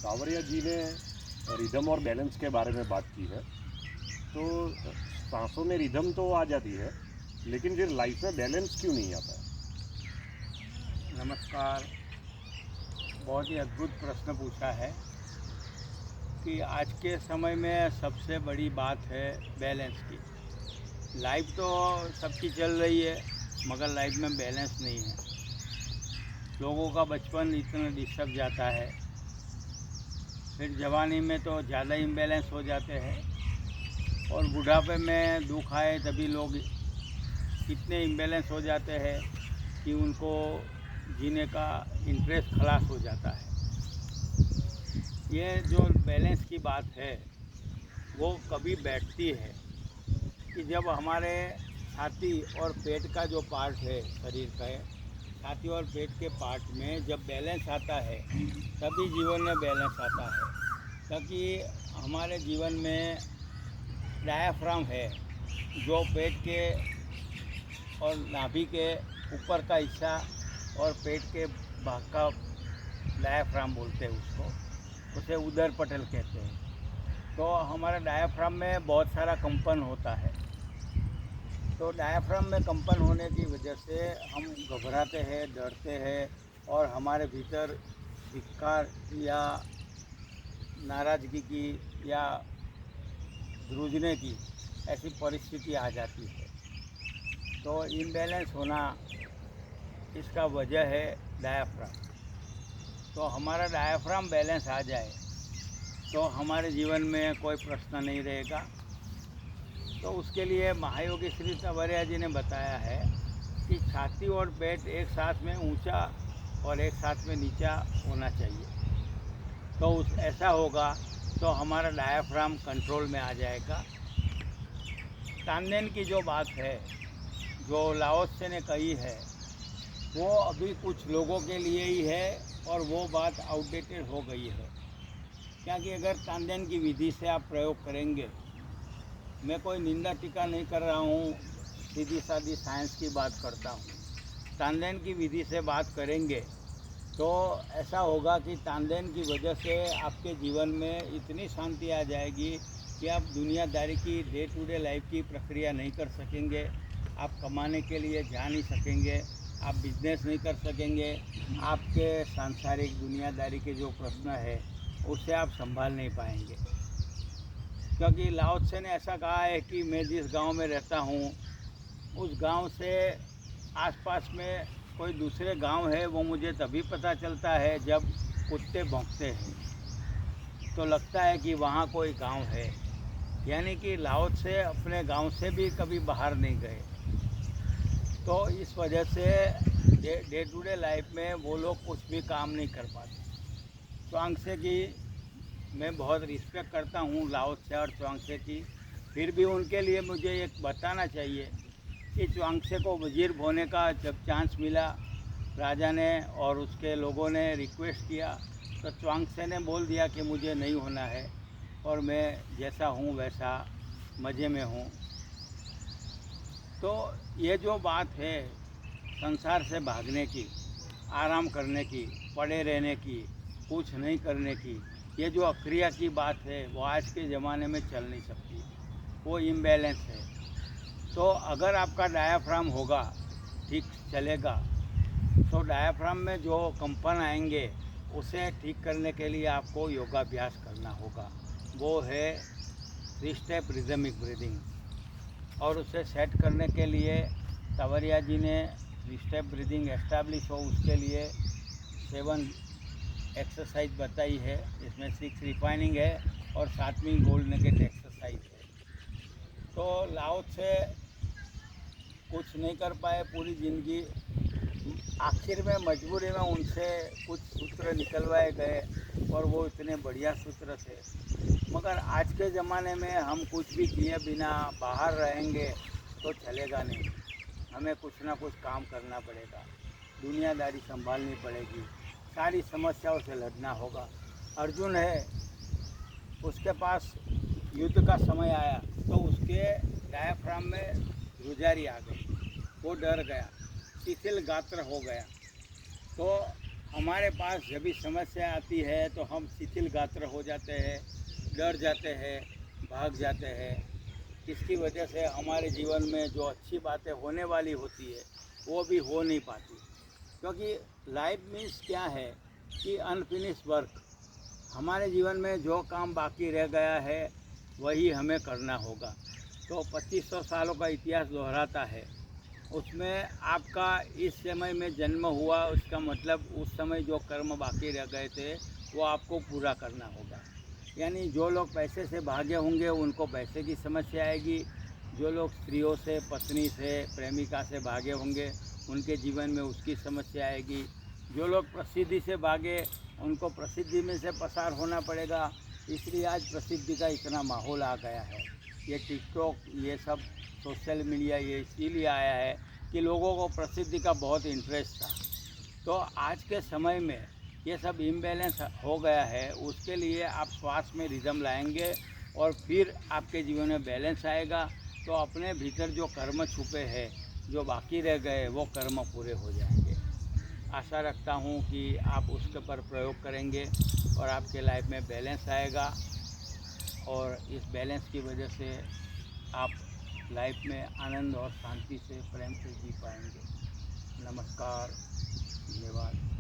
सावरिया जी ने रिदम और बैलेंस के बारे में बात की है। तो सांसों में रिदम तो आ जाती है, लेकिन फिर लाइफ में बैलेंस क्यों नहीं आता? नमस्कार। बहुत ही अद्भुत प्रश्न पूछा है कि आज के समय में सबसे बड़ी बात है बैलेंस की। लाइफ तो सबकी चल रही है, मगर लाइफ में बैलेंस नहीं है। लोगों का बचपन इतना डिस्टर्ब जाता है, फिर जवानी में तो ज़्यादा इम्बैलेंस हो जाते हैं, और बुढ़ापे में दुख आए तभी लोग इतने इम्बैलेंस हो जाते हैं कि उनको जीने का इंटरेस्ट खलास हो जाता है। ये जो बैलेंस की बात है वो कभी बैठती है कि जब हमारे छाती और पेट का जो पार्ट है शरीर का, छाती और पेट के पार्ट में जब बैलेंस आता है तभी जीवन में बैलेंस आता है। क्योंकि हमारे जीवन में डायाफ्राम है, जो पेट के और नाभि के ऊपर का हिस्सा और पेट के भाग का डायाफ्राम बोलते हैं उसको, उसे उदर पटल कहते हैं। तो हमारे डायाफ्राम में बहुत सारा कंपन होता है। तो डायाफ्राम में कंपन होने की वजह से हम घबराते हैं, डरते हैं, और हमारे भीतर धिक्कार या नाराज़गी की या ध्रुजने की ऐसी परिस्थिति आ जाती है। तो इम्बैलेंस होना इसका वजह है डायाफ्राम। तो हमारा डायाफ्राम बैलेंस आ जाए तो हमारे जीवन में कोई प्रश्न नहीं रहेगा। तो उसके लिए महायोगी श्री सावरिया जी ने बताया है कि छाती और पेट एक साथ में ऊंचा और एक साथ में नीचा होना चाहिए। तो ऐसा होगा तो हमारा डायाफ्राम कंट्रोल में आ जाएगा। तानदेन की जो बात है, जो लाओ त्से ने कही है, वो अभी कुछ लोगों के लिए ही है और वो बात आउटडेटेड हो गई है। क्योंकि अगर तानदेन की विधि से आप प्रयोग करेंगे, मैं कोई निंदा टीका नहीं कर रहा हूँ, सीधी सादी साइंस की बात करता हूँ। तानदेन की विधि से बात करेंगे तो ऐसा होगा कि तानदेन की वजह से आपके जीवन में इतनी शांति आ जाएगी कि आप दुनियादारी की डे टू डे लाइफ की प्रक्रिया नहीं कर सकेंगे, आप कमाने के लिए जा नहीं सकेंगे, आप बिजनेस नहीं कर सकेंगे, आपके सांसारिक दुनियादारी के जो प्रश्न है उसे आप संभाल नहीं पाएंगे। क्योंकि लाओ त्से ने ऐसा कहा है कि मैं जिस गांव में रहता हूँ उस गांव से आसपास में कोई दूसरे गांव है वो मुझे तभी पता चलता है जब कुत्ते भौंकते हैं, तो लगता है कि वहाँ कोई गांव है। यानी कि लाओ त्से अपने गांव से भी कभी बाहर नहीं गए। तो इस वजह से डे टू डे लाइफ में वो लोग कुछ भी काम नहीं कर पाते। च्वांगसे की मैं बहुत रिस्पेक्ट करता हूँ, लाओ त्से और च्वांगसे की, फिर भी उनके लिए मुझे एक बताना चाहिए कि च्वांगसे को वजीर होने का जब चांस मिला राजा ने और उसके लोगों ने रिक्वेस्ट किया, तो च्वांगसे ने बोल दिया कि मुझे नहीं होना है और मैं जैसा हूँ वैसा मज़े में हूँ। तो ये जो बात है संसार से भागने की, आराम करने की, पड़े रहने की, कुछ नहीं करने की, ये जो अक्रिया की बात है वो आज के ज़माने में चल नहीं सकती, वो इम्बैलेंस है। तो अगर आपका डायाफ्राम होगा, ठीक चलेगा, तो डायाफ्राम में जो कंपन आएंगे उसे ठीक करने के लिए आपको योगाभ्यास करना होगा। वो है 3 स्टेप रिदमिक ब्रीदिंग। और उसे सेट करने के लिए सावरिया जी ने 3 स्टेप ब्रीदिंग एस्टैब्लिश हो उसके लिए 7 एक्सरसाइज बताई है। इसमें 6 रिफाइनिंग है और 7वीं गोल्ड नगेट एक्सरसाइज है। तो लाओ त्से कुछ नहीं कर पाए पूरी ज़िंदगी, आखिर में मजबूरी में उनसे कुछ सूत्र निकलवाए गए और वो इतने बढ़िया सूत्र थे। मगर आज के ज़माने में हम कुछ भी किए बिना बाहर रहेंगे तो चलेगा नहीं। हमें कुछ ना कुछ काम करना पड़ेगा, दुनियादारी संभालनी पड़ेगी, सारी समस्याओं से लड़ना होगा। अर्जुन है, उसके पास युद्ध का समय आया तो उसके डायाफ्राम में ध्रुजारी आ गई, वो डर गया, शिथिल गात्र हो गया। तो हमारे पास जब भी समस्या आती है तो हम शिथिल गात्र हो जाते हैं, डर जाते हैं, भाग जाते हैं। इसकी वजह से हमारे जीवन में जो अच्छी बातें होने वाली होती है वो भी हो नहीं पाती, क्योंकि लाइफ मीन्स क्या है कि अनफिनिश वर्क। हमारे जीवन में जो काम बाकी रह गया है वही हमें करना होगा। तो 2500 सालों का इतिहास दोहराता है, उसमें आपका इस समय में जन्म हुआ, उसका मतलब उस समय जो कर्म बाकी रह गए थे वो आपको पूरा करना होगा। यानी जो लोग पैसे से भागे होंगे उनको पैसे की समस्या आएगी, जो लोग स्त्रियों से, पत्नी से, प्रेमिका से भागे होंगे उनके जीवन में उसकी समस्या आएगी, जो लोग प्रसिद्धि से भागे उनको प्रसिद्धि में से पसार होना पड़ेगा। इसलिए आज प्रसिद्धि का इतना माहौल आ गया है। ये टिकटॉक, ये सब सोशल मीडिया ये इसीलिए आया है कि लोगों को प्रसिद्धि का बहुत इंटरेस्ट था। तो आज के समय में ये सब इम्बैलेंस हो गया है, उसके लिए आप श्वास में रिदम लाएंगे और फिर आपके जीवन में बैलेंस आएगा। तो अपने भीतर जो कर्म छुपे हैं, जो बाकी रह गए, वो कर्म पूरे हो जाएंगे। आशा रखता हूँ कि आप उसके पर प्रयोग करेंगे और आपके लाइफ में बैलेंस आएगा, और इस बैलेंस की वजह से आप लाइफ में आनंद और शांति से, प्रेम से जी पाएंगे। नमस्कार, धन्यवाद।